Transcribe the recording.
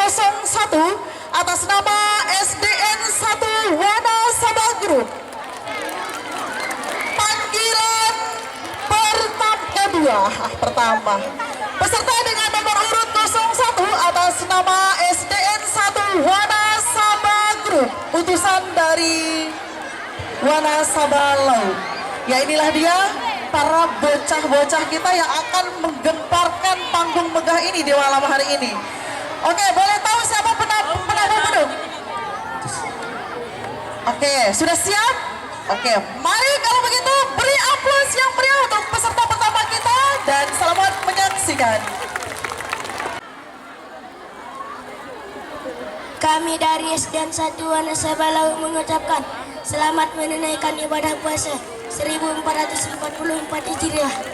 01 atas nama SDN 1 Wanasaba Group. Panggilan pertama. Peserta dengan nomor urut 01 atas nama SDN 1 Wanasaba Group. Utusan dari Wanasaba Laut. Ya, inilah dia para bocah-bocah kita yang akan menggemparkan panggung megah ini di malam hari ini. Oke, boleh tahu siapa penabuh beduk? Oke, sudah siap? Oke, mari kalau begitu beri aplaus yang meriah untuk peserta pertama kita dan selamat menyaksikan. Kami dari SDN 1 Wanasaba Laut mengucapkan selamat menunaikan ibadah puasa 1444 Hijriah.